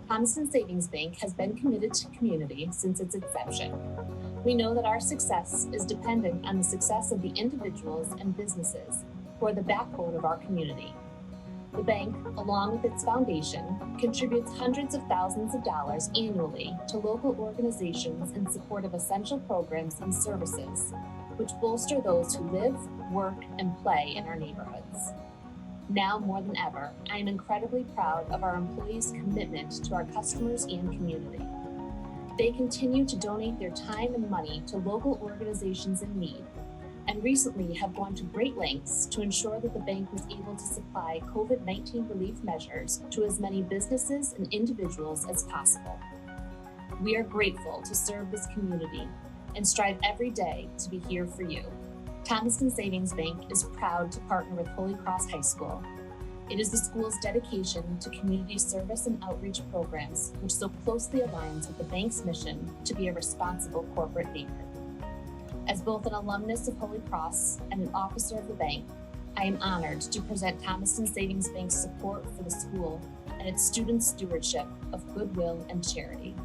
Thomaston Savings Bank has been committed to community since its inception. We know that our success is dependent on the success of the individuals and businesses who are the backbone of our community. The bank, along with its foundation, contributes hundreds of thousands of dollars annually to local organizations in support of essential programs and services, which bolster those who live, work, and play in our neighborhoods. Now more than ever, I am incredibly proud of our employees' commitment to our customers and community. They continue to donate their time and money to local organizations in need, and recently have gone to great lengths to ensure that the bank was able to supply COVID-19 relief measures to as many businesses and individuals as possible. We are grateful to serve this community and strive every day to be here for you. Thomaston Savings Bank is proud to partner with Holy Cross High School. It is the school's dedication to community service and outreach programs, which so closely aligns with the bank's mission to be a responsible corporate banker. As both an alumnus of Holy Cross and an officer of the bank, I am honored to present Thomaston Savings Bank's support for the school and its student stewardship of goodwill and charity.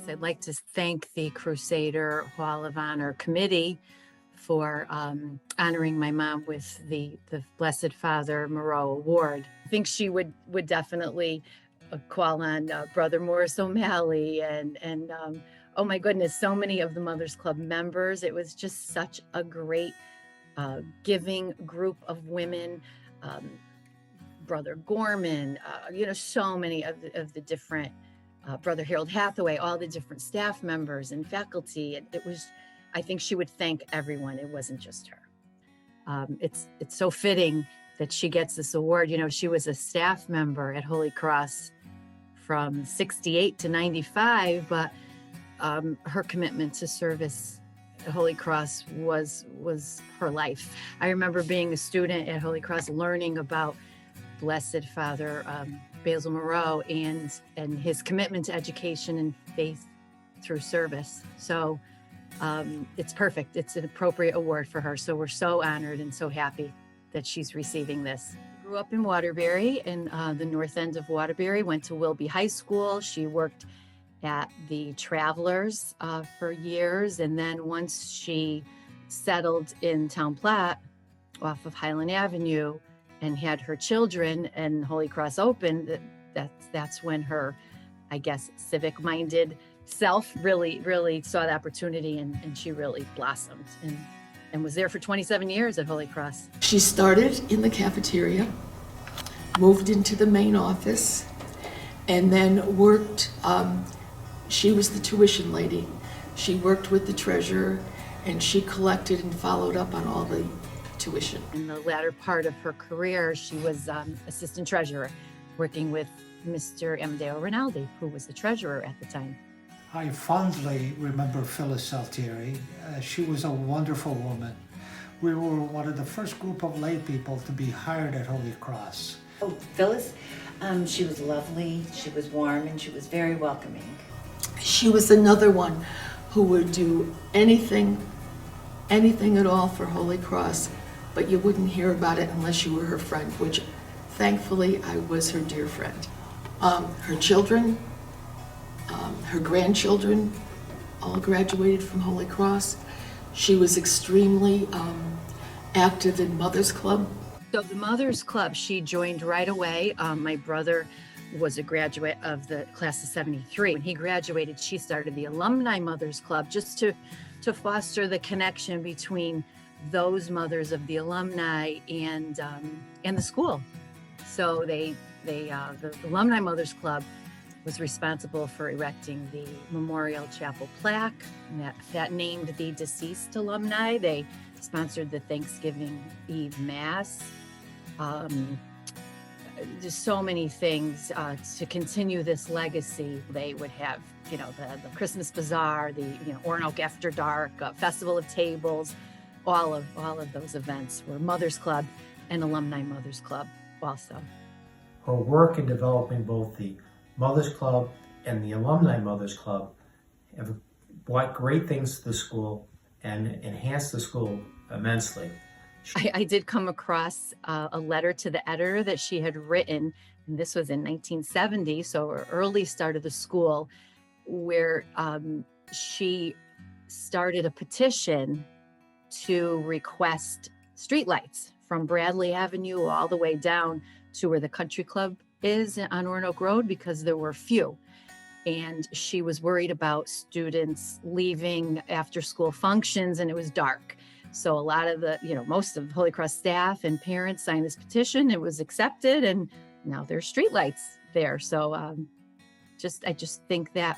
I'd like to thank the Crusader Hall of Honor committee for honoring my mom with the Blessed Father Moreau Award. I think she would definitely call on Brother Morris O'Malley and oh my goodness, so many of the Mothers Club members. It was just such a great giving group of women. Brother Gorman, so many of the different Brother Harold Hathaway, all the different staff members and faculty. It was, I think she would thank everyone. It wasn't just her. It's so fitting that she gets this award. She was a staff member at Holy Cross from 68 to 95, but her commitment to service at Holy Cross was her life. I remember being a student at Holy Cross learning about Blessed Father Basil Moreau and his commitment to education and faith through service. So it's perfect. It's an appropriate award for her. So we're so honored and so happy that she's receiving this. Grew up in Waterbury, in the north end of Waterbury, went to Wilby High School. She worked at the Travelers for years. And then once she settled in Town Platte off of Highland Avenue, and had her children and Holy Cross opened, that's when her, I guess, civic-minded self really saw the opportunity and she really blossomed and was there for 27 years at Holy Cross. She started in the cafeteria, moved into the main office, and then worked, she was the tuition lady. She worked with the treasurer and she collected and followed up on all the tuition. In the latter part of her career, she was assistant treasurer, working with Mr. Amadeo Rinaldi, who was the treasurer at the time. I fondly remember Phyllis Altieri. She was a wonderful woman. We were one of the first group of lay people to be hired at Holy Cross. Oh, Phyllis, she was lovely, she was warm, and she was very welcoming. She was another one who would do anything at all for Holy Cross, but you wouldn't hear about it unless you were her friend, which thankfully I was her dear friend. Her children, her grandchildren all graduated from Holy Cross. She was extremely active in Mothers Club. So the Mothers Club, she joined right away. My brother was a graduate of the class of 73. When he graduated, she started the Alumni Mothers Club just to foster the connection between those mothers of the alumni and the school. So the Alumni Mothers Club was responsible for erecting the Memorial Chapel plaque that named the deceased alumni. They sponsored the Thanksgiving Eve Mass. Just so many things to continue this legacy. They would have, the Christmas Bazaar, the Orinoco After Dark, Festival of Tables, all of those events were Mothers Club and Alumni Mothers Club also. Her work in developing both the Mothers Club and the Alumni Mothers Club have brought great things to the school and enhanced the school immensely. I did come across a letter to the editor that she had written, and this was in 1970, so early start of the school, where she started a petition to request streetlights from Bradley Avenue all the way down to where the country club is on Orinoco Road, because there were few. And she was worried about students leaving after school functions, and it was dark. So a lot of most of Holy Cross staff and parents signed this petition. It was accepted, and now there's streetlights there. So I just think that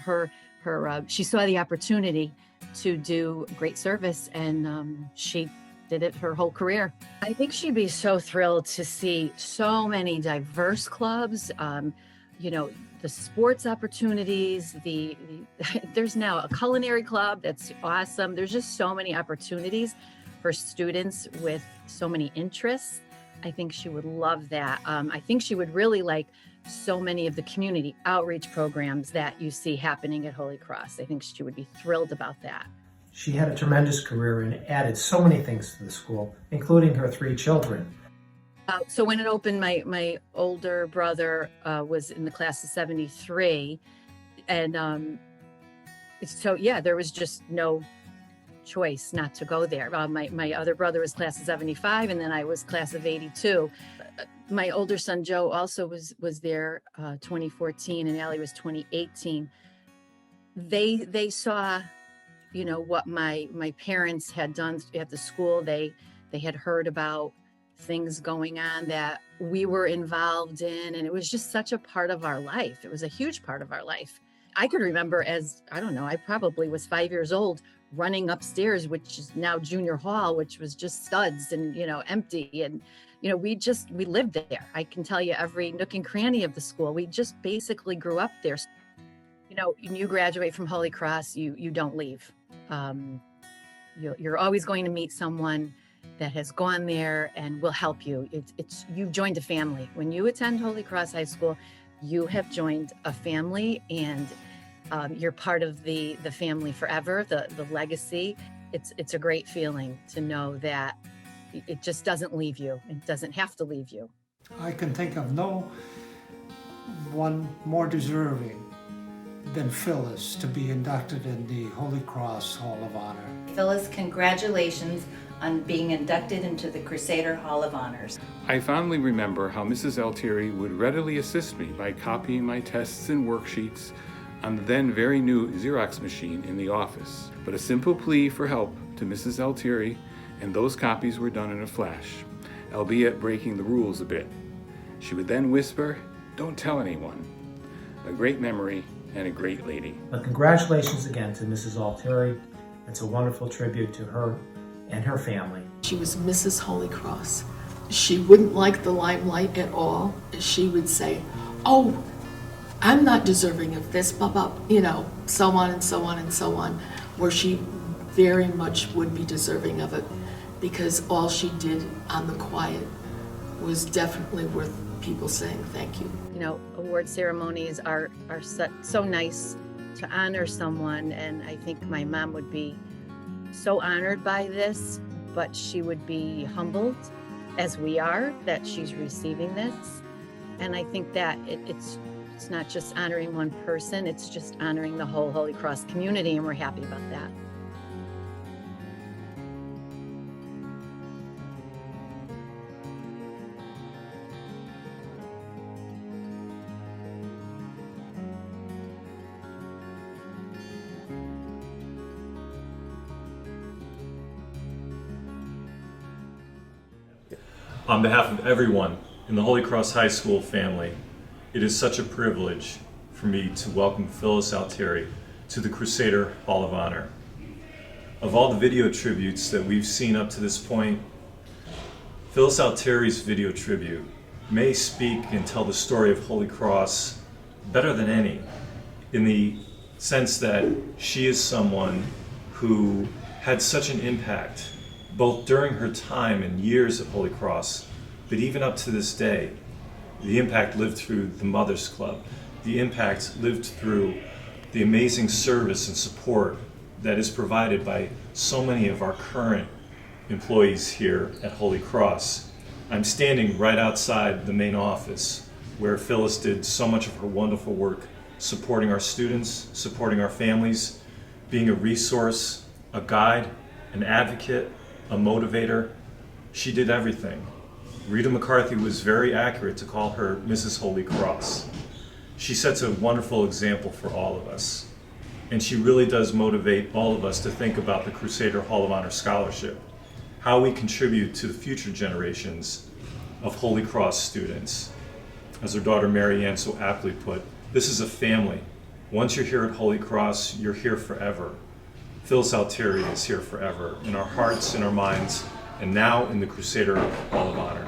she saw the opportunity to do great service, and she did it her whole career. I think she'd be so thrilled to see so many diverse clubs. The sports opportunities, there's now a culinary club that's awesome. There's just so many opportunities for students with so many interests. I think she would love that. I think she would really like so many of the community outreach programs that you see happening at Holy Cross. I think she would be thrilled about that. She had a tremendous career and added so many things to the school, including her 3 children. So when it opened, my older brother was in the class of 73. And there was just no choice not to go there. My other brother was class of 75, and then I was class of 82. My older son, Joe, also was there 2014, and Allie was 2018. They saw, what my parents had done at the school. They had heard about things going on that we were involved in, and it was just such a part of our life. It was a huge part of our life. I could remember I probably was 5 years old, running upstairs, which is now junior hall, which was just studs and, empty. And, we lived there. I can tell you every nook and cranny of the school. We just basically grew up there. You graduate from Holy Cross, you don't leave. You're always going to meet someone that has gone there and will help you. You've joined a family. When you attend Holy Cross High School, you have joined a family, and you're part of the family forever, the legacy. It's a great feeling to know that it just doesn't leave you. It doesn't have to leave you. I can think of no one more deserving than Phyllis to be inducted in the Holy Cross Hall of Honor. Phyllis, congratulations on being inducted into the Crusader Hall of Honors. I fondly remember how Mrs. Altieri would readily assist me by copying my tests and worksheets on the then very new Xerox machine in the office. But a simple plea for help to Mrs. Altieri, and those copies were done in a flash, albeit breaking the rules a bit. She would then whisper, "Don't tell anyone." A great memory and a great lady. But congratulations again to Mrs. Altieri. It's a wonderful tribute to her and her family. She was Mrs. Holy Cross. She wouldn't like the limelight at all. She would say, "Oh, I'm not deserving of this, so on and so on and so on," where she very much would be deserving of it, because all she did on the quiet was definitely worth people saying thank you. Award ceremonies are so nice to honor someone, and I think my mom would be so honored by this, but she would be humbled, as we are, that she's receiving this. And I think that it's not just honoring one person, it's just honoring the whole Holy Cross community, and we're happy about that. On behalf of everyone in the Holy Cross High School family, it is such a privilege for me to welcome Phyllis Altieri to the Crusader Hall of Honor. Of all the video tributes that we've seen up to this point, Phyllis Altieri's video tribute may speak and tell the story of Holy Cross better than any, in the sense that she is someone who had such an impact both during her time and years at Holy Cross, but even up to this day. The impact lived through the Mothers Club. The impact lived through the amazing service and support that is provided by so many of our current employees here at Holy Cross. I'm standing right outside the main office where Phyllis did so much of her wonderful work supporting our students, supporting our families, being a resource, a guide, an advocate, a motivator. She did everything. Rita McCarthy was very accurate to call her Mrs. Holy Cross. She sets a wonderful example for all of us. And she really does motivate all of us to think about the Crusader Hall of Honor Scholarship, how we contribute to the future generations of Holy Cross students. As her daughter Mary Ann so aptly put, this is a family. Once you're here at Holy Cross, you're here forever. Phyllis Altieri is here forever, in our hearts, in our minds, and now in the Crusader Hall of Honor.